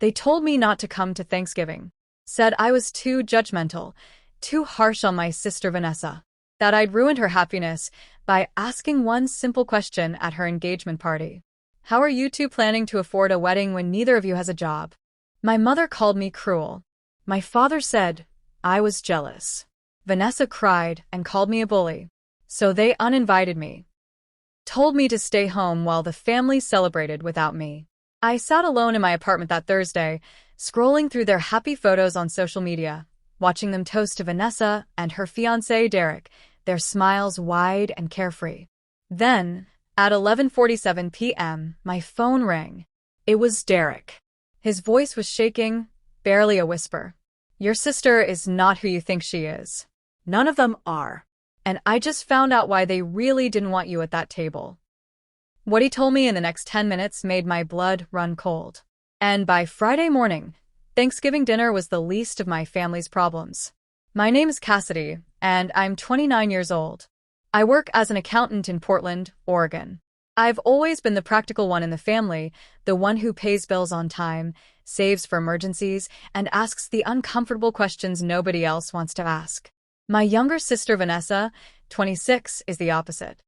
They told me not to come to Thanksgiving. Said I was too judgmental, too harsh on my sister Vanessa. That I'd ruined her happiness by asking one simple question at her engagement party. How are you two planning to afford a wedding when neither of you has a job? My mother called me cruel. My father said I was jealous. Vanessa cried and called me a bully. So they uninvited me. Told me to stay home while the family celebrated without me. I sat alone in my apartment that Thursday, scrolling through their happy photos on social media, watching them toast to Vanessa and her fiancé Derek, their smiles wide and carefree. Then, at 11:47 p.m., my phone rang. It was Derek. His voice was shaking, barely a whisper. Your sister is not who you think she is. None of them are. And I just found out why they really didn't want you at that table. What he told me in the next 10 minutes made my blood run cold. And by Friday morning, Thanksgiving dinner was the least of my family's problems. My name is Cassidy, and I'm 29 years old. I work as an accountant in Portland, Oregon. I've always been the practical one in the family, the one who pays bills on time, saves for emergencies, and asks the uncomfortable questions nobody else wants to ask. My younger sister Vanessa, 26, is the opposite.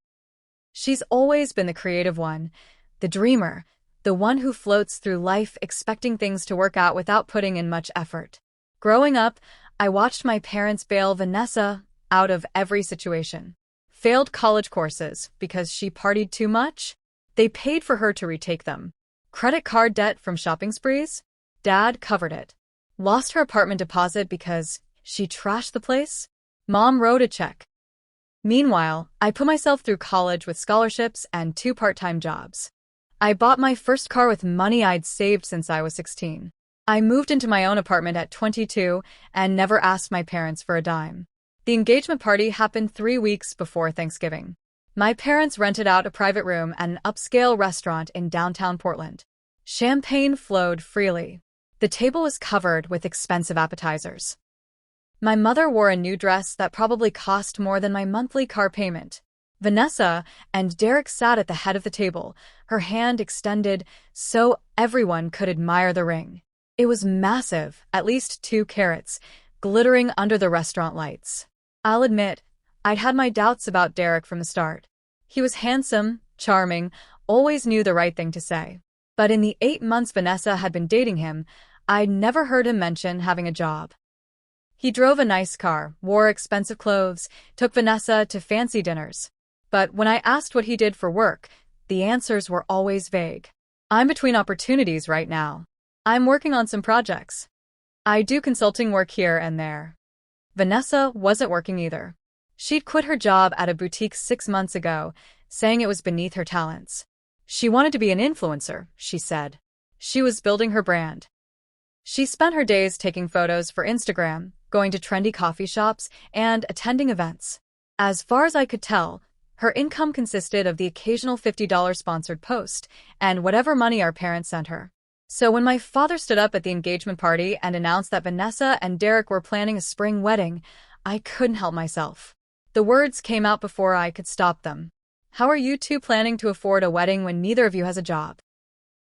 She's always been the creative one, the dreamer, the one who floats through life expecting things to work out without putting in much effort. Growing up, I watched my parents bail Vanessa out of every situation. Failed college courses because she partied too much? They paid for her to retake them. Credit card debt from shopping sprees? Dad covered it. Lost her apartment deposit because she trashed the place? Mom wrote a check. Meanwhile, I put myself through college with scholarships and 2 part-time jobs. I bought my first car with money I'd saved since I was 16. I moved into my own apartment at 22 and never asked my parents for a dime. The engagement party happened 3 weeks before Thanksgiving. My parents rented out a private room at an upscale restaurant in downtown Portland. Champagne flowed freely. The table was covered with expensive appetizers. My mother wore a new dress that probably cost more than my monthly car payment. Vanessa and Derek sat at the head of the table, her hand extended so everyone could admire the ring. It was massive, at least 2 carats, glittering under the restaurant lights. I'll admit, I'd had my doubts about Derek from the start. He was handsome, charming, always knew the right thing to say. But in the 8 months Vanessa had been dating him, I'd never heard him mention having a job. He drove a nice car, wore expensive clothes, took Vanessa to fancy dinners. But when I asked what he did for work, the answers were always vague. I'm between opportunities right now. I'm working on some projects. I do consulting work here and there. Vanessa wasn't working either. She'd quit her job at a boutique 6 months ago, saying it was beneath her talents. She wanted to be an influencer, she said. She was building her brand. She spent her days taking photos for Instagram, going to trendy coffee shops, and attending events. As far as I could tell, her income consisted of the occasional $50 sponsored post and whatever money our parents sent her. So when my father stood up at the engagement party and announced that Vanessa and Derek were planning a spring wedding, I couldn't help myself. The words came out before I could stop them. How are you two planning to afford a wedding when neither of you has a job?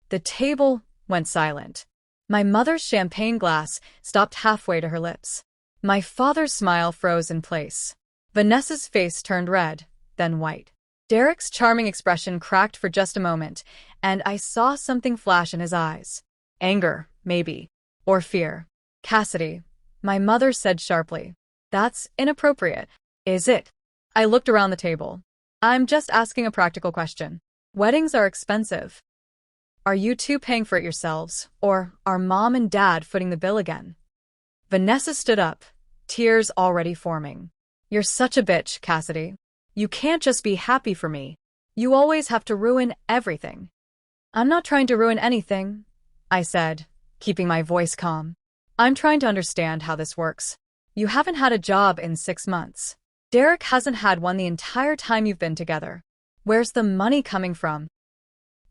The table went silent. My mother's champagne glass stopped halfway to her lips. My father's smile froze in place. Vanessa's face turned red, then white. Derek's charming expression cracked for just a moment, and I saw something flash in his eyes. Anger, maybe. Or fear. Cassidy, my mother said sharply. That's inappropriate, is it? I looked around the table. I'm just asking a practical question. Weddings are expensive. Are you two paying for it yourselves, or are Mom and Dad footing the bill again? Vanessa stood up, tears already forming. You're such a bitch, Cassidy. You can't just be happy for me. You always have to ruin everything. I'm not trying to ruin anything, I said, keeping my voice calm. I'm trying to understand how this works. You haven't had a job in 6 months. Derek hasn't had one the entire time you've been together. Where's the money coming from?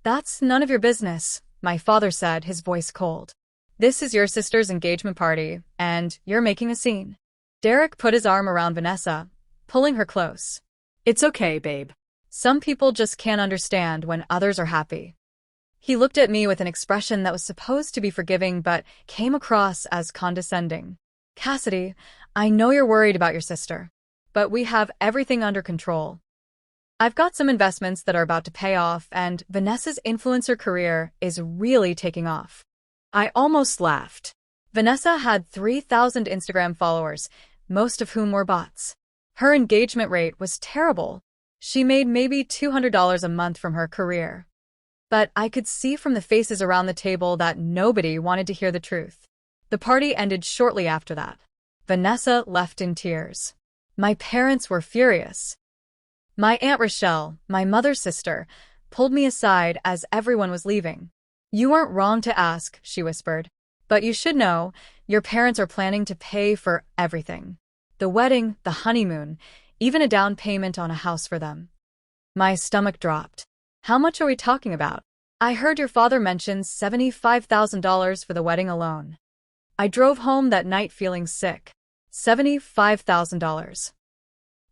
That's none of your business, my father said, his voice cold. This is your sister's engagement party, and you're making a scene. Derek put his arm around Vanessa, pulling her close. It's okay, babe. Some people just can't understand when others are happy. He looked at me with an expression that was supposed to be forgiving but came across as condescending. Cassidy, I know you're worried about your sister, but we have everything under control. I've got some investments that are about to pay off, and Vanessa's influencer career is really taking off. I almost laughed. Vanessa had 3,000 Instagram followers, most of whom were bots. Her engagement rate was terrible. She made maybe $200 a month from her career. But I could see from the faces around the table that nobody wanted to hear the truth. The party ended shortly after that. Vanessa left in tears. My parents were furious. My Aunt Rochelle, my mother's sister, pulled me aside as everyone was leaving. You weren't wrong to ask, she whispered. But you should know, your parents are planning to pay for everything. The wedding, the honeymoon, even a down payment on a house for them. My stomach dropped. How much are we talking about? I heard your father mention $75,000 for the wedding alone. I drove home that night feeling sick. $75,000.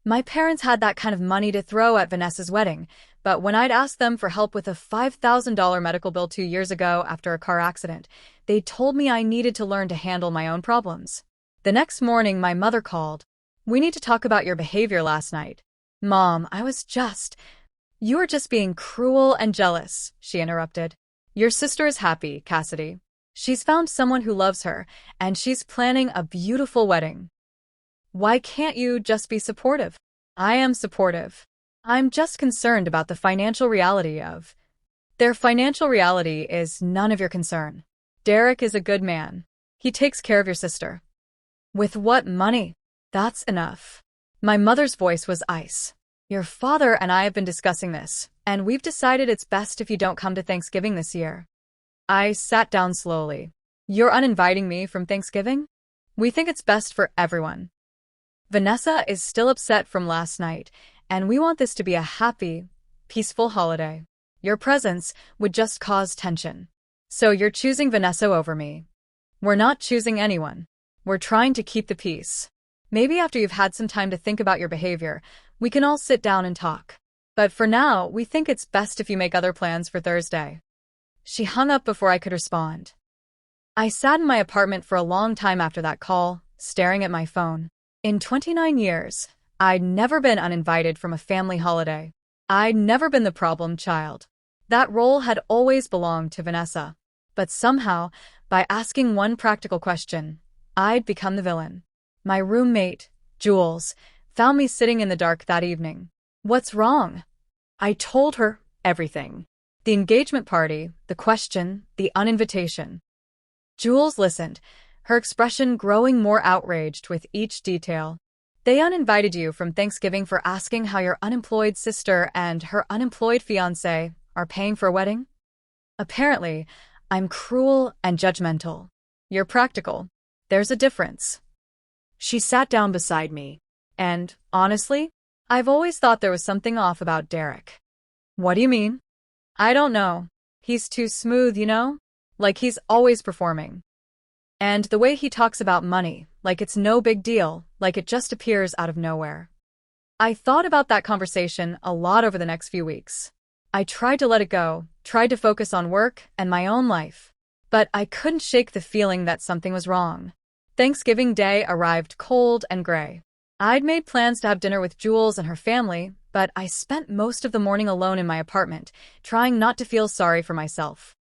My parents had that kind of money to throw at Vanessa's wedding, but when I'd asked them for help with a $5,000 medical bill 2 years ago after a car accident, they told me I needed to learn to handle my own problems. The next morning, my mother called. We need to talk about your behavior last night. Mom, You are just being cruel and jealous, she interrupted. Your sister is happy, Cassidy. She's found someone who loves her, and she's planning a beautiful wedding. Why can't you just be supportive? I am supportive. I'm just concerned about the financial reality of... Their financial reality is none of your concern. Derek is a good man. He takes care of your sister. With what money? That's enough. My mother's voice was ice. Your father and I have been discussing this, and we've decided it's best if you don't come to Thanksgiving this year. I sat down slowly. You're uninviting me from Thanksgiving? We think it's best for everyone. Vanessa is still upset from last night, and we want this to be a happy, peaceful holiday. Your presence would just cause tension. So you're choosing Vanessa over me. We're not choosing anyone. We're trying to keep the peace. Maybe after you've had some time to think about your behavior, we can all sit down and talk. But for now, we think it's best if you make other plans for Thursday. She hung up before I could respond. I sat in my apartment for a long time after that call, staring at my phone. In 29 years, I'd never been uninvited from a family holiday. I'd never been the problem child. That role had always belonged to Vanessa. But somehow, by asking one practical question, I'd become the villain. My roommate, Jules, found me sitting in the dark that evening. What's wrong? I told her everything. The engagement party, the question, the uninvitation. Jules listened, her expression growing more outraged with each detail. They uninvited you from Thanksgiving for asking how your unemployed sister and her unemployed fiancé are paying for a wedding? Apparently, I'm cruel and judgmental. You're practical. There's a difference. She sat down beside me, and, honestly, I've always thought there was something off about Derek. What do you mean? I don't know. He's too smooth, you know? Like he's always performing. And the way he talks about money, like it's no big deal, like it just appears out of nowhere. I thought about that conversation a lot over the next few weeks. I tried to let it go, tried to focus on work and my own life. But I couldn't shake the feeling that something was wrong. Thanksgiving Day arrived cold and gray. I'd made plans to have dinner with Jules and her family, but I spent most of the morning alone in my apartment, trying not to feel sorry for myself.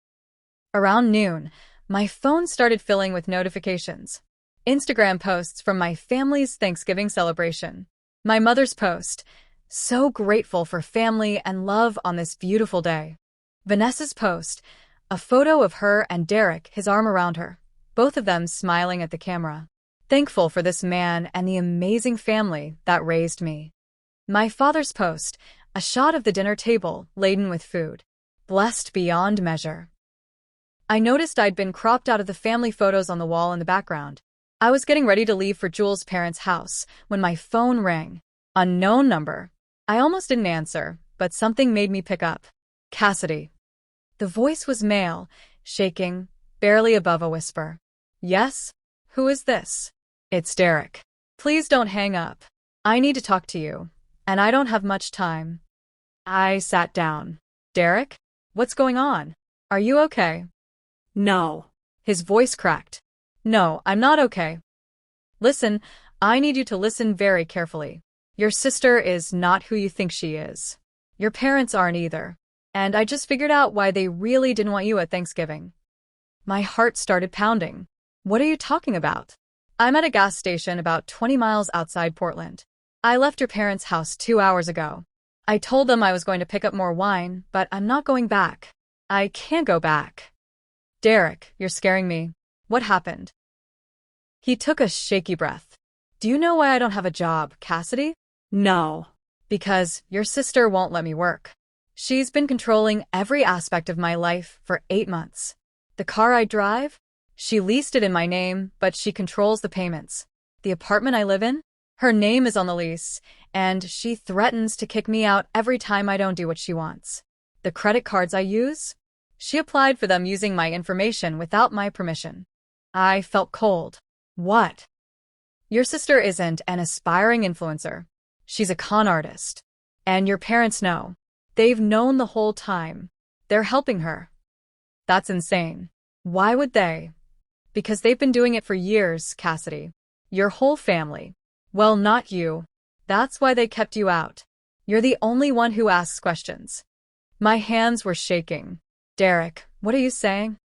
Around noon, my phone started filling with notifications. Instagram posts from my family's Thanksgiving celebration. My mother's post, so grateful for family and love on this beautiful day. Vanessa's post, a photo of her and Derek, his arm around her, both of them smiling at the camera. Thankful for this man and the amazing family that raised me. My father's post, a shot of the dinner table laden with food. Blessed beyond measure. I noticed I'd been cropped out of the family photos on the wall in the background. I was getting ready to leave for Jules' parents' house when my phone rang. Unknown number. I almost didn't answer, but something made me pick up. Cassidy. The voice was male, shaking, barely above a whisper. Yes? Who is this? It's Derek. Please don't hang up. I need to talk to you, and I don't have much time. I sat down. Derek? What's going on? Are you okay? No. His voice cracked. No, I'm not okay. Listen, I need you to listen very carefully. Your sister is not who you think she is. Your parents aren't either. And I just figured out why they really didn't want you at Thanksgiving. My heart started pounding. What are you talking about? I'm at a gas station about 20 miles outside Portland. I left your parents' house 2 hours ago. I told them I was going to pick up more wine, but I'm not going back. I can't go back. Derek, you're scaring me. What happened? He took a shaky breath. Do you know why I don't have a job, Cassidy? No. Because your sister won't let me work. She's been controlling every aspect of my life for 8 months. The car I drive? She leased it in my name, but she controls the payments. The apartment I live in? Her name is on the lease, and she threatens to kick me out every time I don't do what she wants. The credit cards I use? She applied for them using my information without my permission. I felt cold. What? Your sister isn't an aspiring influencer. She's a con artist. And your parents know. They've known the whole time. They're helping her. That's insane. Why would they? Because they've been doing it for years, Cassidy. Your whole family. Well, not you. That's why they kept you out. You're the only one who asks questions. My hands were shaking. Derek, what are you saying?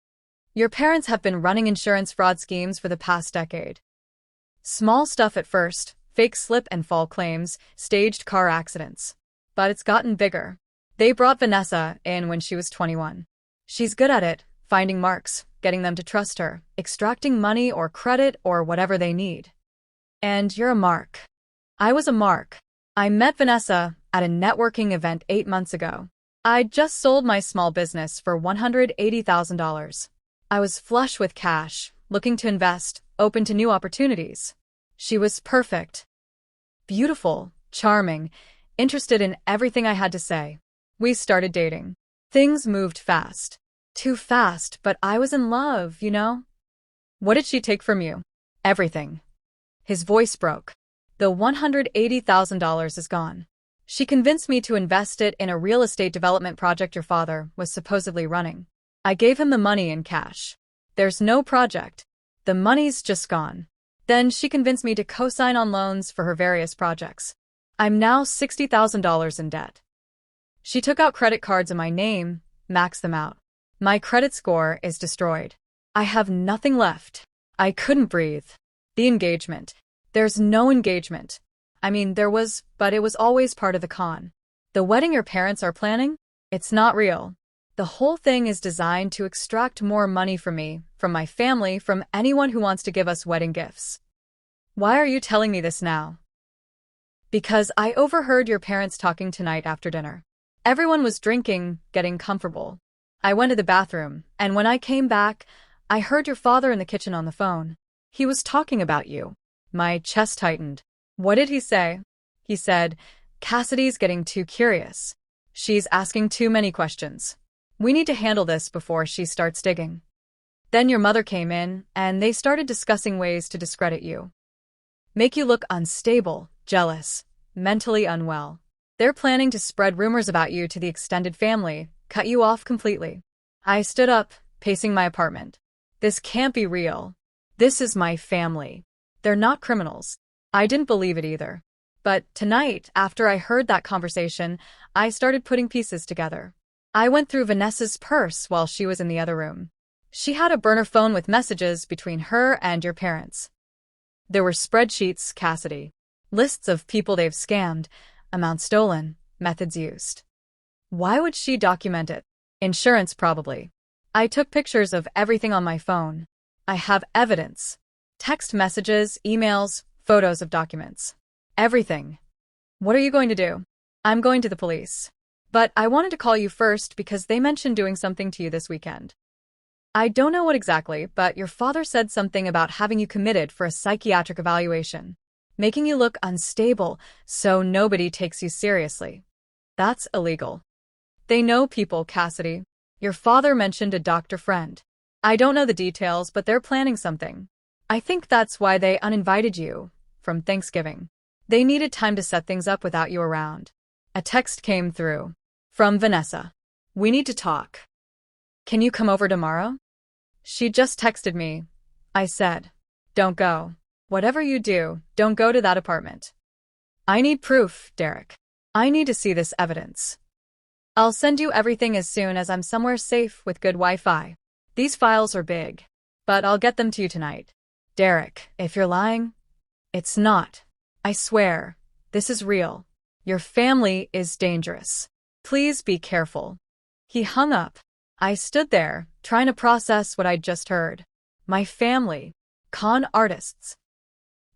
Your parents have been running insurance fraud schemes for the past decade. Small stuff at first, fake slip and fall claims, staged car accidents. But it's gotten bigger. They brought Vanessa in when she was 21. She's good at it, finding marks, getting them to trust her, extracting money or credit or whatever they need. And you're a mark. I was a mark. I met Vanessa at a networking event 8 months ago. I'd just sold my small business for $180,000. I was flush with cash, looking to invest, open to new opportunities. She was perfect. Beautiful, charming, interested in everything I had to say. We started dating. Things moved fast. Too fast, but I was in love, you know? What did she take from you? Everything. His voice broke. The $180,000 is gone. She convinced me to invest it in a real estate development project your father was supposedly running. I gave him the money in cash. There's no project. The money's just gone. Then she convinced me to co-sign on loans for her various projects. I'm now $60,000 in debt. She took out credit cards in my name, maxed them out. My credit score is destroyed. I have nothing left. I couldn't breathe. The engagement. There's no engagement. I mean, there was, but it was always part of the con. The wedding your parents are planning? It's not real. The whole thing is designed to extract more money from me, from my family, from anyone who wants to give us wedding gifts. Why are you telling me this now? Because I overheard your parents talking tonight after dinner. Everyone was drinking, getting comfortable. I went to the bathroom, and when I came back, I heard your father in the kitchen on the phone. He was talking about you. My chest tightened. What did he say? He said, Cassidy's getting too curious. She's asking too many questions. We need to handle this before she starts digging. Then your mother came in, and they started discussing ways to discredit you. Make you look unstable, jealous, mentally unwell. They're planning to spread rumors about you to the extended family, cut you off completely. I stood up, pacing my apartment. This can't be real. This is my family. They're not criminals. I didn't believe it either. But tonight, after I heard that conversation, I started putting pieces together. I went through Vanessa's purse while she was in the other room. She had a burner phone with messages between her and your parents. There were spreadsheets, Cassidy. Lists of people they've scammed, amounts stolen, methods used. Why would she document it? Insurance, probably. I took pictures of everything on my phone. I have evidence. Text messages, emails, photos of documents. Everything. What are you going to do? I'm going to the police. But I wanted to call you first because they mentioned doing something to you this weekend. I don't know what exactly, but your father said something about having you committed for a psychiatric evaluation, making you look unstable so nobody takes you seriously. That's illegal. They know people, Cassidy. Your father mentioned a doctor friend. I don't know the details, but they're planning something. I think that's why they uninvited you from Thanksgiving. They needed time to set things up without you around. A text came through. From Vanessa. We need to talk. Can you come over tomorrow? She just texted me. I said, don't go. Whatever you do, don't go to that apartment. I need proof, Derek. I need to see this evidence. I'll send you everything as soon as I'm somewhere safe with good Wi-Fi. These files are big, but I'll get them to you tonight. Derek, if you're lying, it's not. I swear, this is real. Your family is dangerous. Please be careful. He hung up. I stood there, trying to process what I'd just heard. My family. Con artists.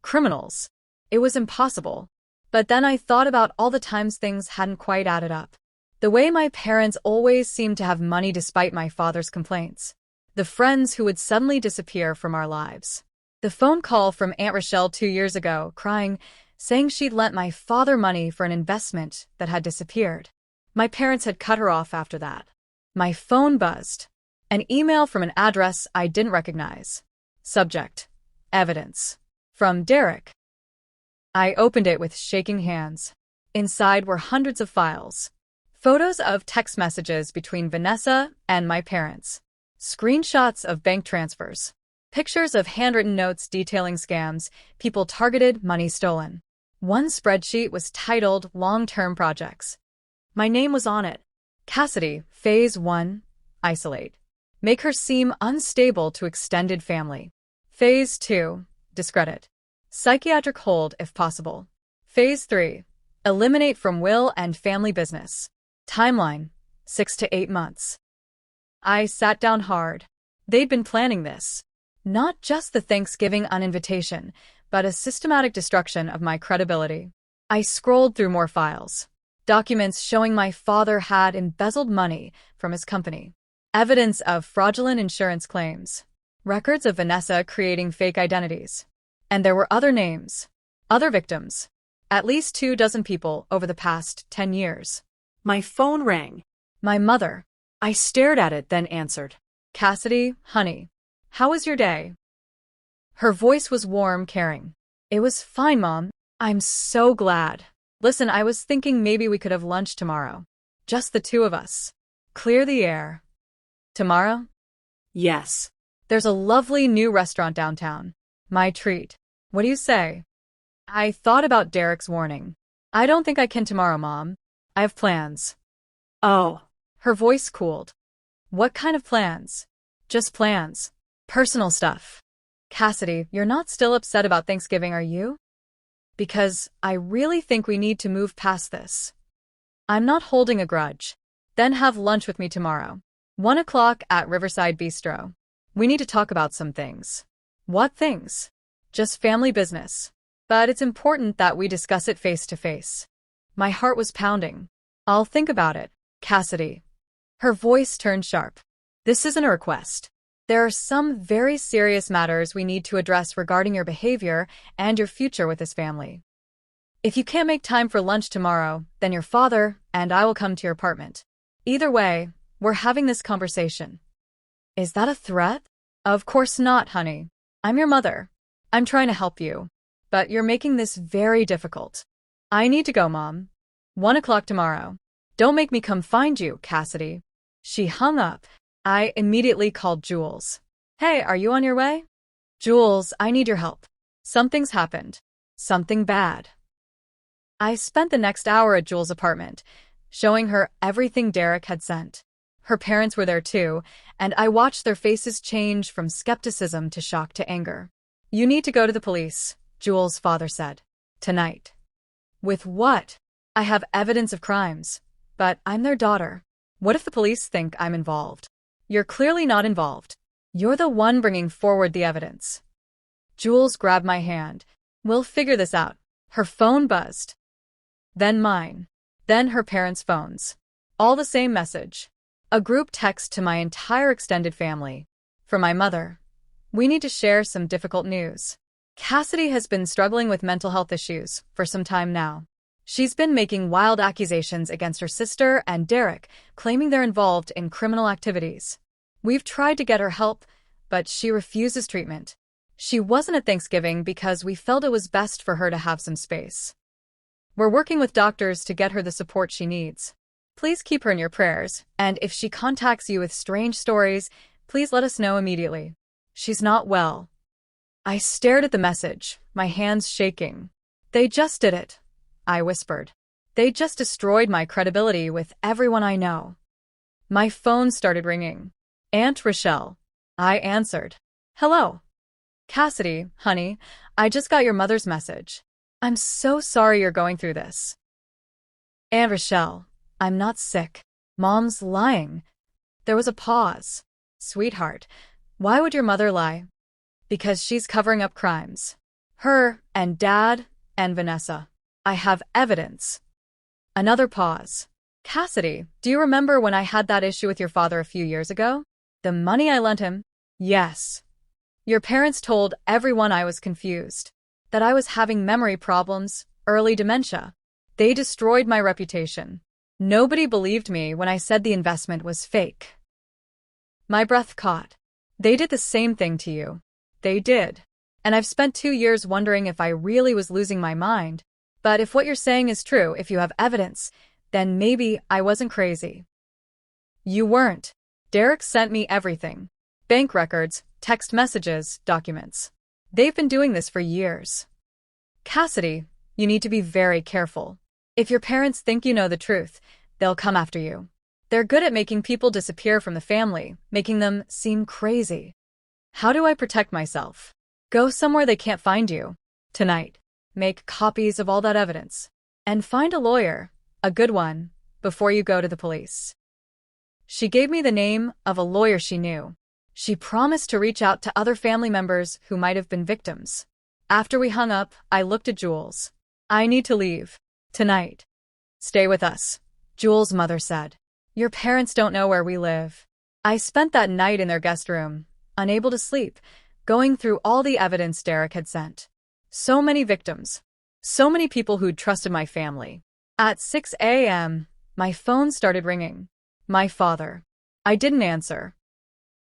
Criminals. It was impossible. But then I thought about all the times things hadn't quite added up. The way my parents always seemed to have money despite my father's complaints. The friends who would suddenly disappear from our lives. The phone call from Aunt Rochelle 2 years ago, crying, saying she'd lent my father money for an investment that had disappeared. My parents had cut her off after that. My phone buzzed. An email from an address I didn't recognize. Subject: evidence. From Derek. I opened it with shaking hands. Inside were hundreds of files. Photos of text messages between Vanessa and my parents. Screenshots of bank transfers. Pictures of handwritten notes detailing scams, people targeted, money stolen. One spreadsheet was titled Long-Term Projects. My name was on it. Cassidy, Phase 1, isolate. Make her seem unstable to extended family. Phase 2, discredit. Psychiatric hold if possible. Phase 3, eliminate from will and family business. Timeline, 6 to 8 months. I sat down hard. They'd been planning this. Not just the Thanksgiving uninvitation, but a systematic destruction of my credibility. I scrolled through more files. Documents showing my father had embezzled money from his company. Evidence of fraudulent insurance claims. Records of Vanessa creating fake identities. And there were other names. Other victims. At least 24 people over the past 10 years. My phone rang. My mother. I stared at it, then answered. Cassidy, honey. How was your day? Her voice was warm, caring. It was fine, Mom. I'm so glad. Listen, I was thinking maybe we could have lunch tomorrow. Just the two of us. Clear the air. Tomorrow? Yes. There's a lovely new restaurant downtown. My treat. What do you say? I thought about Derek's warning. I don't think I can tomorrow, Mom. I have plans. Oh. Her voice cooled. What kind of plans? Just plans. Personal stuff. Cassidy, you're not still upset about Thanksgiving, are you? Because I really think we need to move past this. I'm not holding a grudge. Then have lunch with me tomorrow. 1 o'clock at Riverside Bistro. We need to talk about some things. What things? Just family business. But it's important that we discuss it face to face. My heart was pounding. I'll think about it, Cassidy. Her voice turned sharp. This isn't a request. There are some very serious matters we need to address regarding your behavior and your future with this family. If you can't make time for lunch tomorrow, then your father and I will come to your apartment. Either way, we're having this conversation. Is that a threat? Of course not, honey. I'm your mother. I'm trying to help you. But you're making this very difficult. I need to go, Mom. 1 o'clock tomorrow. Don't make me come find you, Cassidy. She hung up. I immediately called Jules. Hey, are you on your way? Jules, I need your help. Something's happened. Something bad. I spent the next hour at Jules' apartment, showing her everything Derek had sent. Her parents were there too, and I watched their faces change from skepticism to shock to anger. You need to go to the police, Jules' father said. Tonight. With what? I have evidence of crimes. But I'm their daughter. What if the police think I'm involved? You're clearly not involved. You're the one bringing forward the evidence. Jules grabbed my hand. We'll figure this out. Her phone buzzed. Then mine. Then her parents' phones. All the same message. A group text to my entire extended family. For my mother. We need to share some difficult news. Cassidy has been struggling with mental health issues for some time now. She's been making wild accusations against her sister and Derek, claiming they're involved in criminal activities. We've tried to get her help, but she refuses treatment. She wasn't at Thanksgiving because we felt it was best for her to have some space. We're working with doctors to get her the support she needs. Please keep her in your prayers, and if she contacts you with strange stories, please let us know immediately. She's not well. I stared at the message, my hands shaking. They just did it, I whispered. They just destroyed my credibility with everyone I know. My phone started ringing. Aunt Rochelle. I answered. Hello. Cassidy, honey, I just got your mother's message. I'm so sorry you're going through this. Aunt Rochelle, I'm not sick. Mom's lying. There was a pause. Sweetheart, why would your mother lie? Because she's covering up crimes. Her and Dad and Vanessa. I have evidence. Another pause. Cassidy, do you remember when I had that issue with your father a few years ago? The money I lent him? Yes. Your parents told everyone I was confused, that I was having memory problems, early dementia. They destroyed my reputation. Nobody believed me when I said the investment was fake. My breath caught. They did the same thing to you. They did. And I've spent 2 years wondering if I really was losing my mind. But if what you're saying is true, if you have evidence, then maybe I wasn't crazy. You weren't. Derek sent me everything. Bank records, text messages, documents. They've been doing this for years. Cassidy, you need to be very careful. If your parents think you know the truth, they'll come after you. They're good at making people disappear from the family, making them seem crazy. How do I protect myself? Go somewhere they can't find you. Tonight. Make copies of all that evidence. And find a lawyer, a good one, before you go to the police. She gave me the name of a lawyer she knew. She promised to reach out to other family members who might have been victims. After we hung up, I looked at Jules. I need to leave. Tonight. Stay with us, Jules' mother said. Your parents don't know where we live. I spent that night in their guest room, unable to sleep, going through all the evidence Derek had sent. So many victims. So many people who'd trusted my family. At 6 a.m., my phone started ringing. My father. I didn't answer.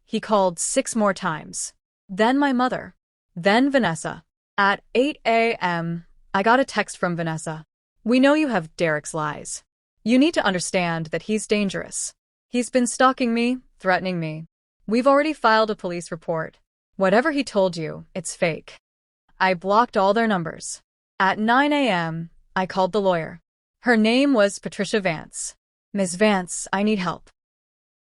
He called 6 more times. Then my mother. Then Vanessa. At 8 a.m., I got a text from Vanessa. We know you have Derek's lies. You need to understand that he's dangerous. He's been stalking me, threatening me. We've already filed a police report. Whatever he told you, it's fake. I blocked all their numbers. At 9 a.m., I called the lawyer. Her name was Patricia Vance. Ms. Vance, I need help.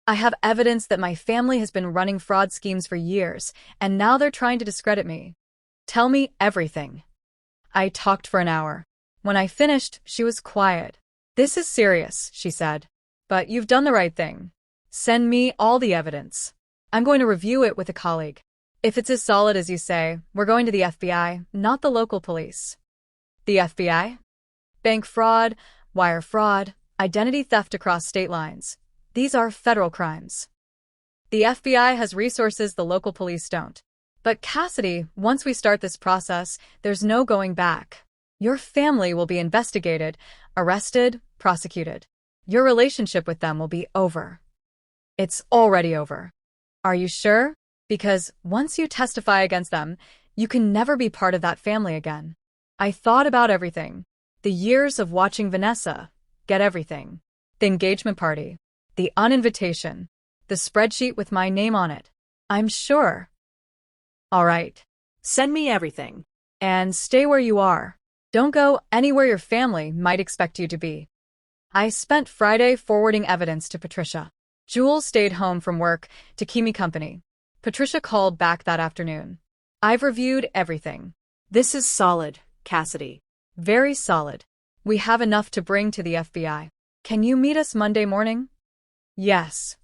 I have evidence that my family has been running fraud schemes for years, and now they're trying to discredit me. Tell me everything. I talked for an hour. When I finished, she was quiet. This is serious, she said. But you've done the right thing. Send me all the evidence. I'm going to review it with a colleague. If it's as solid as you say, we're going to the FBI, not the local police. The FBI? Bank fraud, wire fraud, identity theft across state lines. These are federal crimes. The FBI has resources the local police don't. But Cassidy, once we start this process, there's no going back. Your family will be investigated, arrested, prosecuted. Your relationship with them will be over. It's already over. Are you sure? Because once you testify against them, you can never be part of that family again. I thought about everything. The years of watching Vanessa get everything. The engagement party. The uninvitation. The spreadsheet with my name on it. I'm sure. All right. Send me everything. And stay where you are. Don't go anywhere your family might expect you to be. I spent Friday forwarding evidence to Patricia. Jules stayed home from work to keep me company. Patricia called back that afternoon. I've reviewed everything. This is solid, Cassidy. Very solid. We have enough to bring to the FBI. Can you meet us Monday morning? Yes.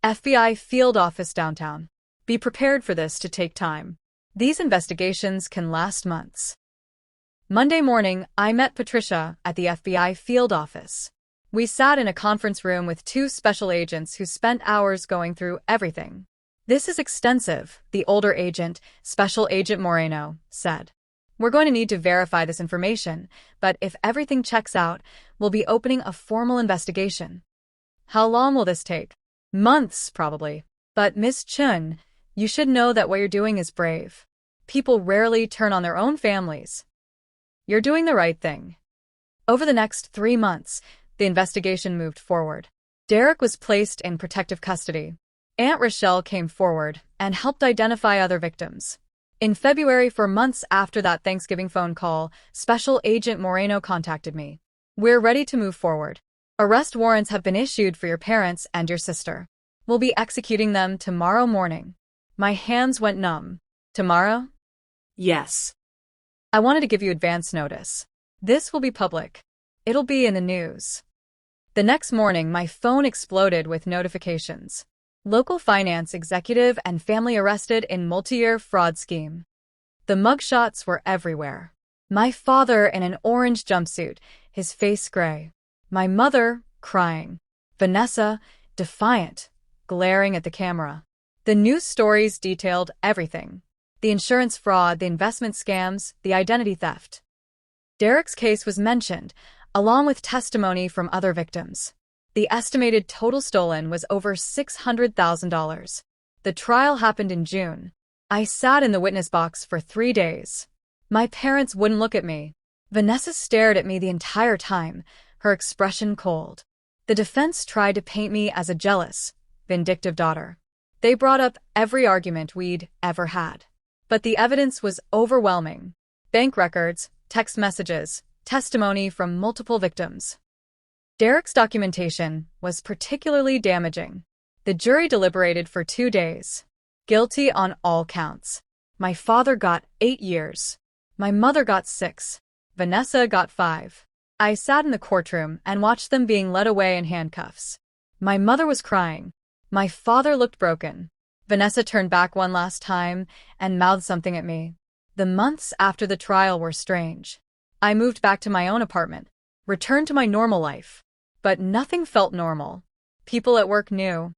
FBI field office downtown. Be prepared for this to take time. These investigations can last months. Monday morning, I met Patricia at the FBI field office. We sat in a conference room with 2 special agents who spent hours going through everything. This is extensive, the older agent, Special Agent Moreno, said. We're going to need to verify this information, but if everything checks out, we'll be opening a formal investigation. How long will this take? Months, probably. But Miss Chun, you should know that what you're doing is brave. People rarely turn on their own families. You're doing the right thing. Over the next 3 months, The investigation moved forward. Derek was placed in protective custody. Aunt Rochelle came forward and helped identify other victims. In February, 4 months after that Thanksgiving phone call, Special Agent Moreno contacted me. We're ready to move forward. Arrest warrants have been issued for your parents and your sister. We'll be executing them tomorrow morning. My hands went numb. Tomorrow? Yes. I wanted to give you advance notice. This will be public. It'll be in the news. The next morning, my phone exploded with notifications. Local finance executive and family arrested in multi-year fraud scheme. The mugshots were everywhere. My father in an orange jumpsuit, his face gray. My mother, crying. Vanessa, defiant, glaring at the camera. The news stories detailed everything. The insurance fraud, the investment scams, the identity theft. Derek's case was mentioned, along with testimony from other victims. The estimated total stolen was over $600,000. The trial happened in June. I sat in the witness box for 3 days. My parents wouldn't look at me. Vanessa stared at me the entire time, her expression cold. The defense tried to paint me as a jealous, vindictive daughter. They brought up every argument we'd ever had. But the evidence was overwhelming. Bank records, text messages, testimony from multiple victims. Derek's documentation was particularly damaging. The jury deliberated for 2 days. Guilty on all counts. My father got 8 years. My mother got 6. Vanessa got 5. I sat in the courtroom and watched them being led away in handcuffs. My mother was crying. My father looked broken. Vanessa turned back one last time and mouthed something at me. The months after the trial were strange. I moved back to my own apartment, returned to my normal life. But nothing felt normal. People at work knew.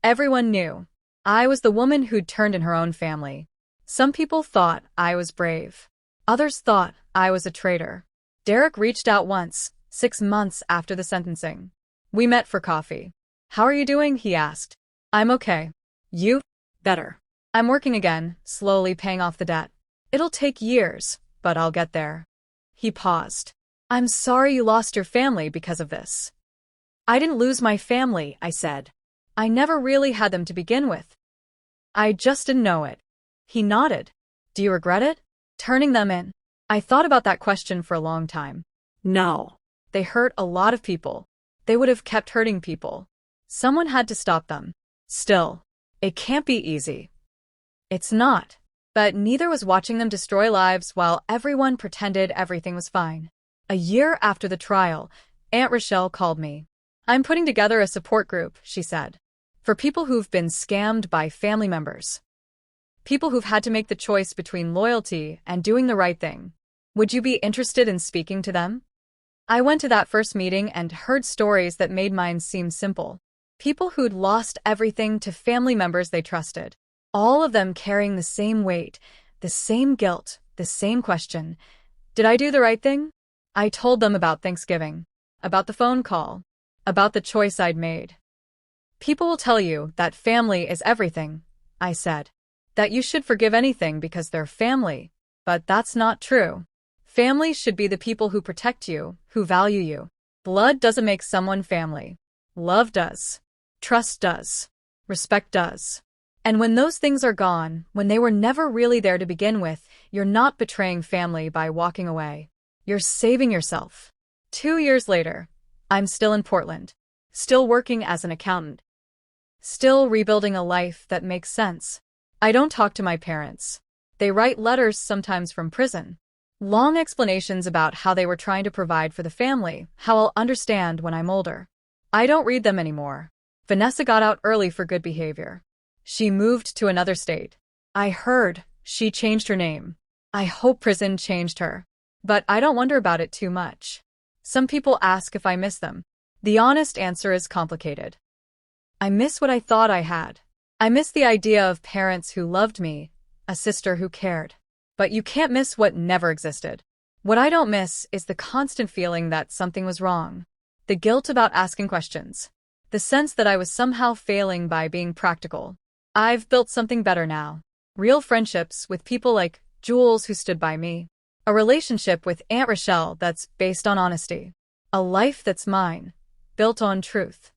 Everyone knew. I was the woman who'd turned in her own family. Some people thought I was brave. Others thought I was a traitor. Derek reached out once, 6 months after the sentencing. We met for coffee. How are you doing? He asked. I'm okay. You? Better. I'm working again, slowly paying off the debt. It'll take years, but I'll get there. He paused. I'm sorry you lost your family because of this. I didn't lose my family, I said. I never really had them to begin with. I just didn't know it. He nodded. Do you regret it? Turning them in? I thought about that question for a long time. No. They hurt a lot of people. They would have kept hurting people. Someone had to stop them. Still, it can't be easy. It's not. But neither was watching them destroy lives while everyone pretended everything was fine. A year after the trial, Aunt Rochelle called me. I'm putting together a support group, she said, for people who've been scammed by family members. People who've had to make the choice between loyalty and doing the right thing. Would you be interested in speaking to them? I went to that first meeting and heard stories that made mine seem simple. People who'd lost everything to family members they trusted. All of them carrying the same weight, the same guilt, the same question. Did I do the right thing? I told them about Thanksgiving, about the phone call, about the choice I'd made. People will tell you that family is everything, I said. That you should forgive anything because they're family. But that's not true. Family should be the people who protect you, who value you. Blood doesn't make someone family. Love does. Trust does. Respect does. And when those things are gone, when they were never really there to begin with, you're not betraying family by walking away. You're saving yourself. 2 years later, I'm still in Portland. Still working as an accountant. Still rebuilding a life that makes sense. I don't talk to my parents. They write letters sometimes from prison. Long explanations about how they were trying to provide for the family, how I'll understand when I'm older. I don't read them anymore. Vanessa got out early for good behavior. She moved to another state. I heard she changed her name. I hope prison changed her. But I don't wonder about it too much. Some people ask if I miss them. The honest answer is complicated. I miss what I thought I had. I miss the idea of parents who loved me, a sister who cared. But you can't miss what never existed. What I don't miss is the constant feeling that something was wrong. The guilt about asking questions. The sense that I was somehow failing by being practical. I've built something better now. Real friendships with people like Jules who stood by me. A relationship with Aunt Rochelle that's based on honesty. A life that's mine, built on truth.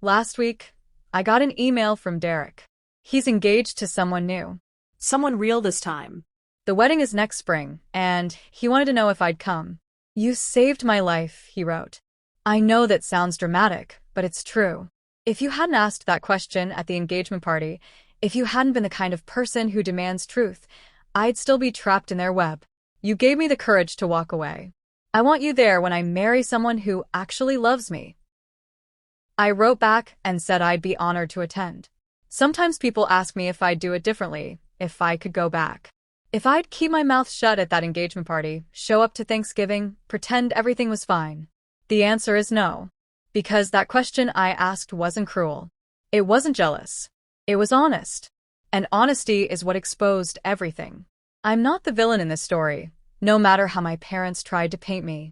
Last week, I got an email from Derek. He's engaged to someone new. Someone real this time. The wedding is next spring, and he wanted to know if I'd come. You saved my life, he wrote. I know that sounds dramatic, but it's true. If you hadn't asked that question at the engagement party, if you hadn't been the kind of person who demands truth, I'd still be trapped in their web. You gave me the courage to walk away. I want you there when I marry someone who actually loves me. I wrote back and said I'd be honored to attend. Sometimes people ask me if I'd do it differently, if I could go back. If I'd keep my mouth shut at that engagement party, show up to Thanksgiving, pretend everything was fine. The answer is no. Because that question I asked wasn't cruel. It wasn't jealous. It was honest. And honesty is what exposed everything. I'm not the villain in this story, no matter how my parents tried to paint me.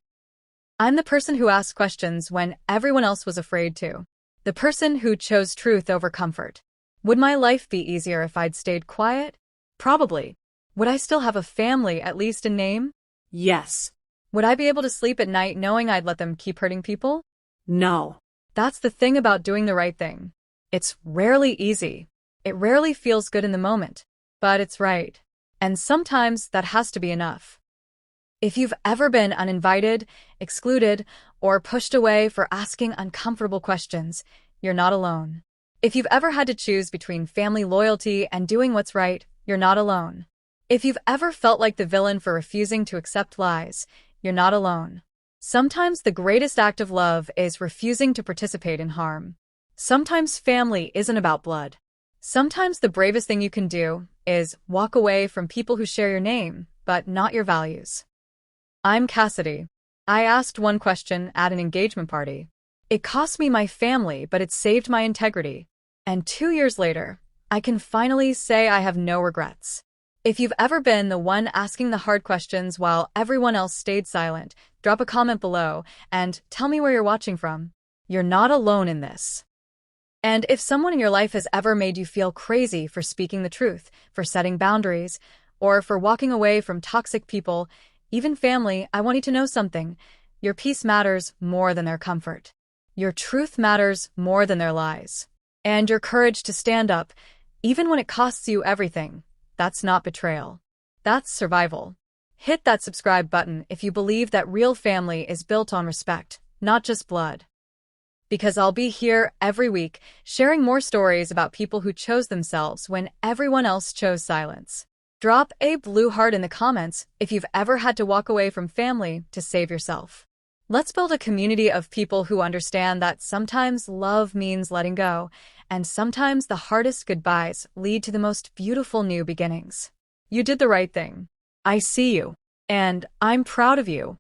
I'm the person who asked questions when everyone else was afraid to. The person who chose truth over comfort. Would my life be easier if I'd stayed quiet? Probably. Would I still have a family, at least in name? Yes. Would I be able to sleep at night knowing I'd let them keep hurting people? No. That's the thing about doing the right thing. It's rarely easy. It rarely feels good in the moment. But it's right. And sometimes that has to be enough. If you've ever been uninvited, excluded, or pushed away for asking uncomfortable questions, you're not alone. If you've ever had to choose between family loyalty and doing what's right, you're not alone. If you've ever felt like the villain for refusing to accept lies, you're not alone. Sometimes the greatest act of love is refusing to participate in harm. Sometimes family isn't about blood. Sometimes the bravest thing you can do is walk away from people who share your name, but not your values. I'm Cassidy. I asked one question at an engagement party. It cost me my family, but it saved my integrity. And 2 years later, I can finally say I have no regrets. If you've ever been the one asking the hard questions while everyone else stayed silent, drop a comment below and tell me where you're watching from. You're not alone in this. And if someone in your life has ever made you feel crazy for speaking the truth, for setting boundaries, or for walking away from toxic people, even family, I want you to know something. Your peace matters more than their comfort. Your truth matters more than their lies. And your courage to stand up, even when it costs you everything, that's not betrayal. That's survival. Hit that subscribe button if you believe that real family is built on respect, not just blood. Because I'll be here every week, sharing more stories about people who chose themselves when everyone else chose silence. Drop a blue heart in the comments if you've ever had to walk away from family to save yourself. Let's build a community of people who understand that sometimes love means letting go, and sometimes the hardest goodbyes lead to the most beautiful new beginnings. You did the right thing. I see you, and I'm proud of you.